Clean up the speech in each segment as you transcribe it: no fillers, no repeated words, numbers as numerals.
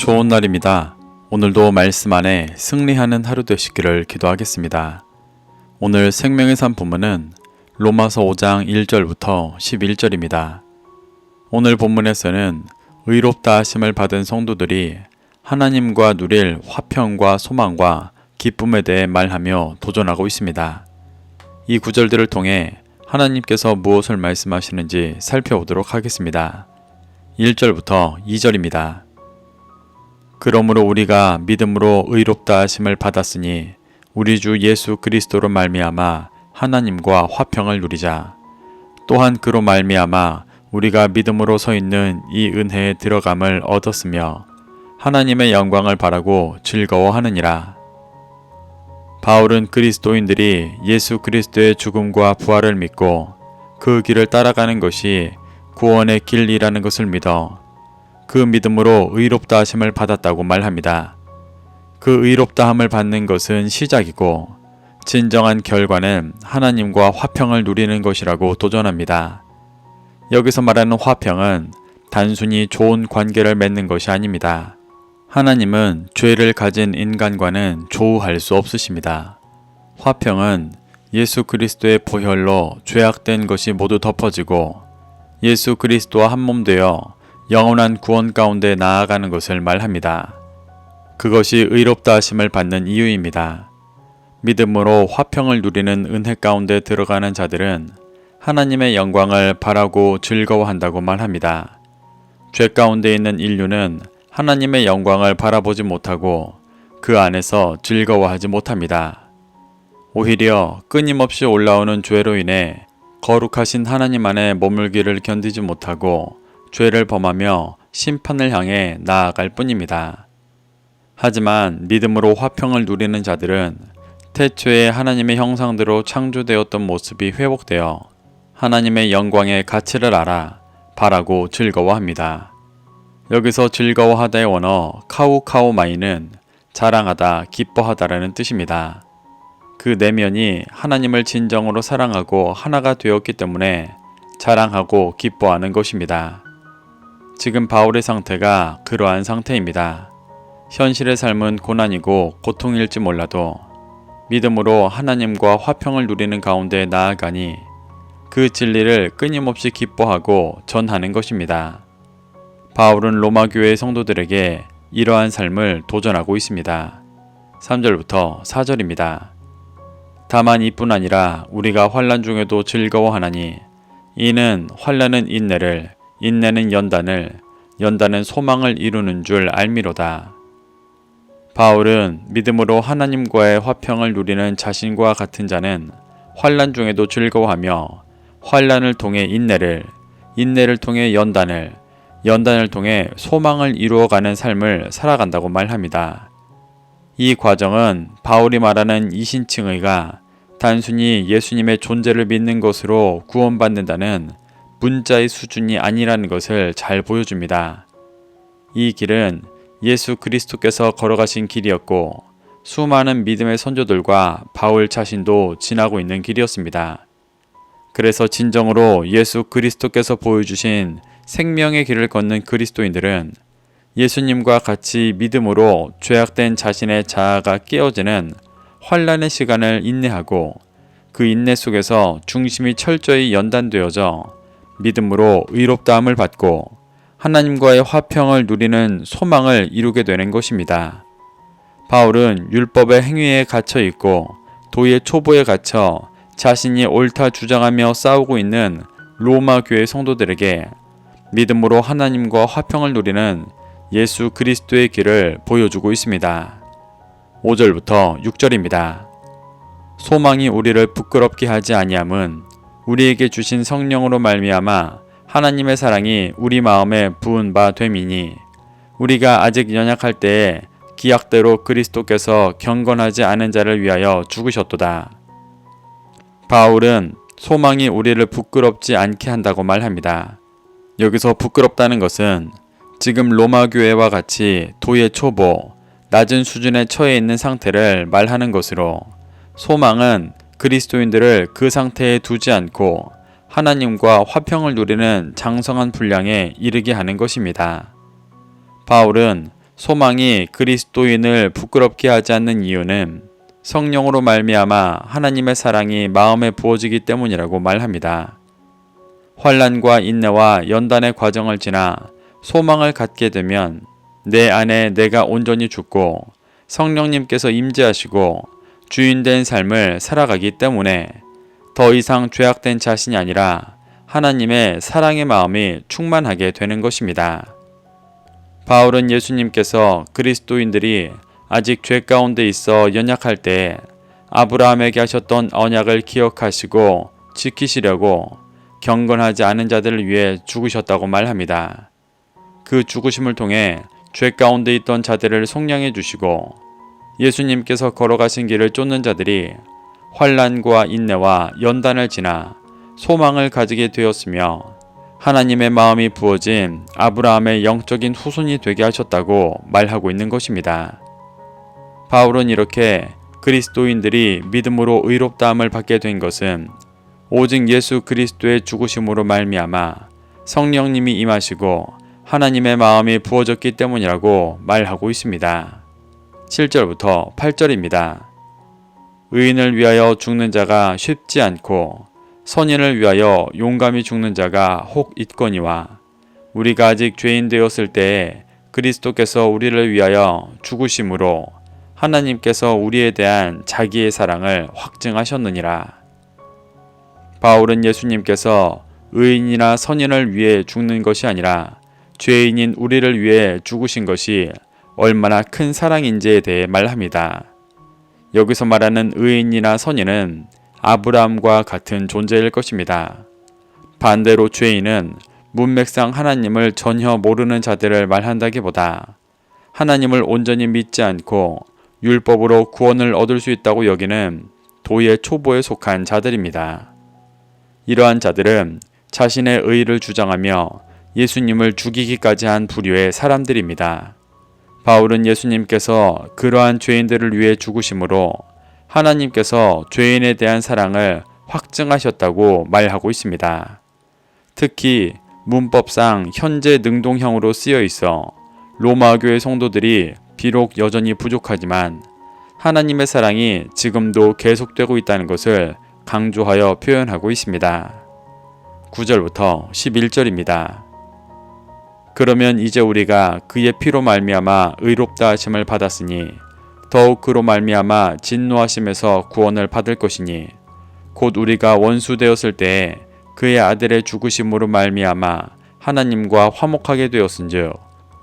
좋은 날입니다. 오늘도 말씀 안에 승리하는 하루 되시기를 기도하겠습니다. 오늘 생명의 산 본문은 로마서 5장 1절부터 11절입니다. 오늘 본문에서는 의롭다 하심을 받은 성도들이 하나님과 누릴 화평과 소망과 기쁨에 대해 말하며 도전하고 있습니다. 이 구절들을 통해 하나님께서 무엇을 말씀하시는지 살펴보도록 하겠습니다. 1절부터 2절입니다. 그러므로 우리가 믿음으로 의롭다 하심을 받았으니 우리 주 예수 그리스도로 말미암아 하나님과 화평을 누리자. 또한 그로 말미암아 우리가 믿음으로 서 있는 이 은혜에 들어감을 얻었으며 하나님의 영광을 바라고 즐거워하느니라. 바울은 그리스도인들이 예수 그리스도의 죽음과 부활을 믿고 그 길을 따라가는 것이 구원의 길이라는 것을 믿어 그 믿음으로 의롭다 하심을 받았다고 말합니다. 그 의롭다함을 받는 것은 시작이고 진정한 결과는 하나님과 화평을 누리는 것이라고 도전합니다. 여기서 말하는 화평은 단순히 좋은 관계를 맺는 것이 아닙니다. 하나님은 죄를 가진 인간과는 조우할 수 없으십니다. 화평은 예수 그리스도의 보혈로 죄악된 것이 모두 덮어지고 예수 그리스도와 한몸 되어 영원한 구원 가운데 나아가는 것을 말합니다. 그것이 의롭다 하심을 받는 이유입니다. 믿음으로 화평을 누리는 은혜 가운데 들어가는 자들은 하나님의 영광을 바라고 즐거워한다고 말합니다. 죄 가운데 있는 인류는 하나님의 영광을 바라보지 못하고 그 안에서 즐거워하지 못합니다. 오히려 끊임없이 올라오는 죄로 인해 거룩하신 하나님 안에 머물기를 견디지 못하고 죄를 범하며 심판을 향해 나아갈 뿐입니다. 하지만 믿음으로 화평을 누리는 자들은 태초에 하나님의 형상대로 창조되었던 모습이 회복되어 하나님의 영광의 가치를 알아 바라고 즐거워합니다. 여기서 즐거워하다의 원어 카우카우마이는 자랑하다, 기뻐하다라는 뜻입니다. 그 내면이 하나님을 진정으로 사랑하고 하나가 되었기 때문에 자랑하고 기뻐하는 것입니다. 지금 바울의 상태가 그러한 상태입니다. 현실의 삶은 고난이고 고통일지 몰라도 믿음으로 하나님과 화평을 누리는 가운데 나아가니 그 진리를 끊임없이 기뻐하고 전하는 것입니다. 바울은 로마 교회의 성도들에게 이러한 삶을 도전하고 있습니다. 3절부터 4절입니다. 다만 이뿐 아니라 우리가 환난 중에도 즐거워하나니 이는 환난은 인내를, 인내는 연단을, 연단은 소망을 이루는 줄 알미로다. 바울은 믿음으로 하나님과의 화평을 누리는 자신과 같은 자는 환난 중에도 즐거워하며 환난을 통해 인내를, 인내를 통해 연단을, 연단을 통해 소망을 이루어가는 삶을 살아간다고 말합니다. 이 과정은 바울이 말하는 이신칭의가 단순히 예수님의 존재를 믿는 것으로 구원받는다는 문자의 수준이 아니라는 것을 잘 보여줍니다. 이 길은 예수 그리스도께서 걸어가신 길이었고 수많은 믿음의 선조들과 바울 자신도 지나고 있는 길이었습니다. 그래서 진정으로 예수 그리스도께서 보여주신 생명의 길을 걷는 그리스도인들은 예수님과 같이 믿음으로 죄악된 자신의 자아가 깨어지는 환난의 시간을 인내하고 그 인내 속에서 중심이 철저히 연단되어져 믿음으로 의롭다함을 받고 하나님과의 화평을 누리는 소망을 이루게 되는 것입니다. 바울은 율법의 행위에 갇혀 있고 도의 초보에 갇혀 자신이 옳다 주장하며 싸우고 있는 로마 교회 성도들에게 믿음으로 하나님과 화평을 누리는 예수 그리스도의 길을 보여주고 있습니다. 5절부터 6절입니다. 소망이 우리를 부끄럽게 하지 아니함은 우리에게 주신 성령으로 말미암아 하나님의 사랑이 우리 마음에 부은 바 됨이니 우리가 아직 연약할 때에 기약대로 그리스도께서 경건하지 않은 자를 위하여 죽으셨도다. 바울은 소망이 우리를 부끄럽지 않게 한다고 말합니다. 여기서 부끄럽다는 것은 지금 로마 교회와 같이 도의 초보, 낮은 수준에 처해 있는 상태를 말하는 것으로 소망은 그리스도인들을 그 상태에 두지 않고 하나님과 화평을 누리는 장성한 분량에 이르게 하는 것입니다. 바울은 소망이 그리스도인을 부끄럽게 하지 않는 이유는 성령으로 말미암아 하나님의 사랑이 마음에 부어지기 때문이라고 말합니다. 환난과 인내와 연단의 과정을 지나 소망을 갖게 되면 내 안에 내가 온전히 죽고 성령님께서 임재하시고 주인된 삶을 살아가기 때문에 더 이상 죄악된 자신이 아니라 하나님의 사랑의 마음이 충만하게 되는 것입니다. 바울은 예수님께서 그리스도인들이 아직 죄 가운데 있어 연약할 때 아브라함에게 하셨던 언약을 기억하시고 지키시려고 경건하지 않은 자들을 위해 죽으셨다고 말합니다. 그 죽으심을 통해 죄 가운데 있던 자들을 속량해 주시고 예수님께서 걸어가신 길을 쫓는 자들이 환난과 인내와 연단을 지나 소망을 가지게 되었으며 하나님의 마음이 부어진 아브라함의 영적인 후손이 되게 하셨다고 말하고 있는 것입니다. 바울은 이렇게 그리스도인들이 믿음으로 의롭다함을 받게 된 것은 오직 예수 그리스도의 죽으심으로 말미암아 성령님이 임하시고 하나님의 마음이 부어졌기 때문이라고 말하고 있습니다. 7절부터 8절입니다. 의인을 위하여 죽는 자가 쉽지 않고 선인을 위하여 용감히 죽는 자가 혹 있거니와 우리가 아직 죄인 되었을 때에 그리스도께서 우리를 위하여 죽으심으로 하나님께서 우리에 대한 자기의 사랑을 확증하셨느니라. 바울은 예수님께서 의인이나 선인을 위해 죽는 것이 아니라 죄인인 우리를 위해 죽으신 것이 얼마나 큰 사랑인지에 대해 말합니다. 여기서 말하는 의인이나 선인은 아브라함과 같은 존재일 것입니다. 반대로 죄인은 문맥상 하나님을 전혀 모르는 자들을 말한다기보다 하나님을 온전히 믿지 않고 율법으로 구원을 얻을 수 있다고 여기는 도의 초보에 속한 자들입니다. 이러한 자들은 자신의 의의를 주장하며 예수님을 죽이기까지 한 부류의 사람들입니다. 바울은 예수님께서 그러한 죄인들을 위해 죽으심으로 하나님께서 죄인에 대한 사랑을 확증하셨다고 말하고 있습니다. 특히 문법상 현재 능동형으로 쓰여 있어 로마 교회 성도들이 비록 여전히 부족하지만 하나님의 사랑이 지금도 계속되고 있다는 것을 강조하여 표현하고 있습니다. 9절부터 11절입니다. 그러면 이제 우리가 그의 피로 말미암아 의롭다 하심을 받았으니 더욱 그로 말미암아 진노하심에서 구원을 받을 것이니 곧 우리가 원수 되었을 때에 그의 아들의 죽으심으로 말미암아 하나님과 화목하게 되었은즉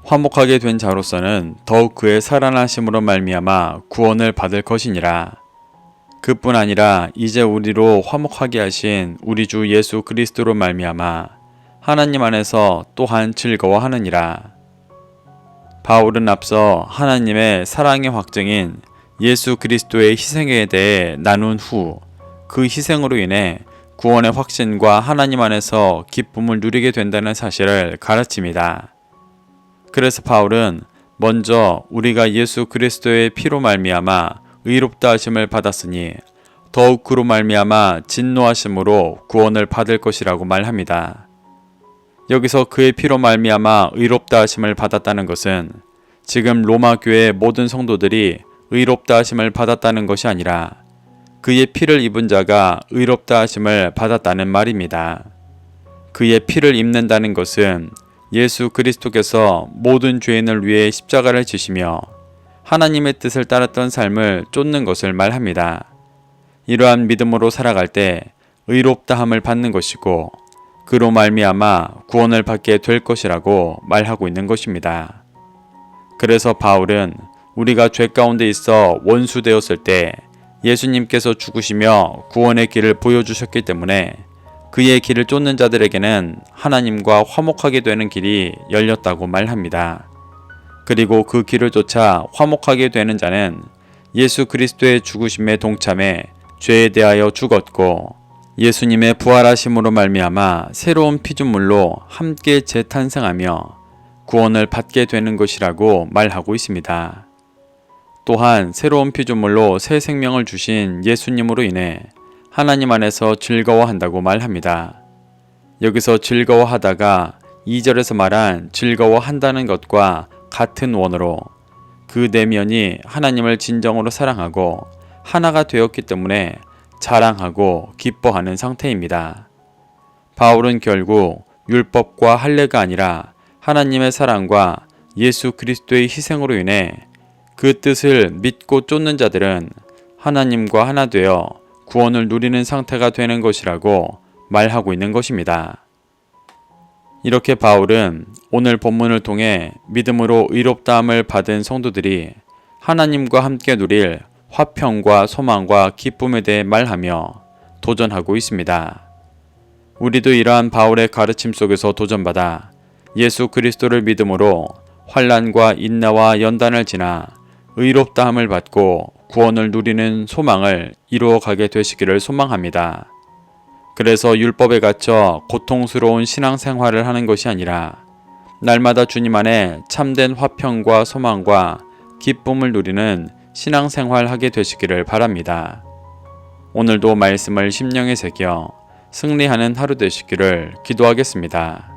화목하게 된 자로서는 더욱 그의 살아나심으로 말미암아 구원을 받을 것이니라. 그뿐 아니라 이제 우리로 화목하게 하신 우리 주 예수 그리스도로 말미암아 하나님 안에서 또한 즐거워하느니라. 바울은 앞서 하나님의 사랑의 확증인 예수 그리스도의 희생에 대해 나눈 후 그 희생으로 인해 구원의 확신과 하나님 안에서 기쁨을 누리게 된다는 사실을 가르칩니다. 그래서 바울은 먼저 우리가 예수 그리스도의 피로 말미암아 의롭다 하심을 받았으니 더욱 그로 말미암아 진노하심으로 구원을 받을 것이라고 말합니다. 여기서 그의 피로 말미암아 의롭다 하심을 받았다는 것은 지금 로마 교회의 모든 성도들이 의롭다 하심을 받았다는 것이 아니라 그의 피를 입은 자가 의롭다 하심을 받았다는 말입니다. 그의 피를 입는다는 것은 예수 그리스도께서 모든 죄인을 위해 십자가를 지시며 하나님의 뜻을 따랐던 삶을 쫓는 것을 말합니다. 이러한 믿음으로 살아갈 때 의롭다함을 받는 것이고 그로 말미암아 구원을 받게 될 것이라고 말하고 있는 것입니다. 그래서 바울은 우리가 죄 가운데 있어 원수 되었을 때 예수님께서 죽으시며 구원의 길을 보여주셨기 때문에 그의 길을 쫓는 자들에게는 하나님과 화목하게 되는 길이 열렸다고 말합니다. 그리고 그 길을 쫓아 화목하게 되는 자는 예수 그리스도의 죽으심에 동참해 죄에 대하여 죽었고 예수님의 부활하심으로 말미암아 새로운 피조물로 함께 재탄생하며 구원을 받게 되는 것이라고 말하고 있습니다. 또한 새로운 피조물로 새 생명을 주신 예수님으로 인해 하나님 안에서 즐거워한다고 말합니다. 여기서 즐거워하다가 2절에서 말한 즐거워한다는 것과 같은 원으로 그 내면이 하나님을 진정으로 사랑하고 하나가 되었기 때문에 자랑하고 기뻐하는 상태입니다. 바울은 결국 율법과 할례가 아니라 하나님의 사랑과 예수 그리스도의 희생으로 인해 그 뜻을 믿고 쫓는 자들은 하나님과 하나 되어 구원을 누리는 상태가 되는 것이라고 말하고 있는 것입니다. 이렇게 바울은 오늘 본문을 통해 믿음으로 의롭다함을 받은 성도들이 하나님과 함께 누릴 화평과 소망과 기쁨에 대해 말하며 도전하고 있습니다. 우리도 이러한 바울의 가르침 속에서 도전받아 예수 그리스도를 믿음으로 환난과 인내와 연단을 지나 의롭다함을 받고 구원을 누리는 소망을 이루어가게 되시기를 소망합니다. 그래서 율법에 갇혀 고통스러운 신앙생활을 하는 것이 아니라 날마다 주님 안에 참된 화평과 소망과 기쁨을 누리는 신앙생활하게 되시기를 바랍니다. 오늘도 말씀을 심령에 새겨 승리하는 하루 되시기를 기도하겠습니다.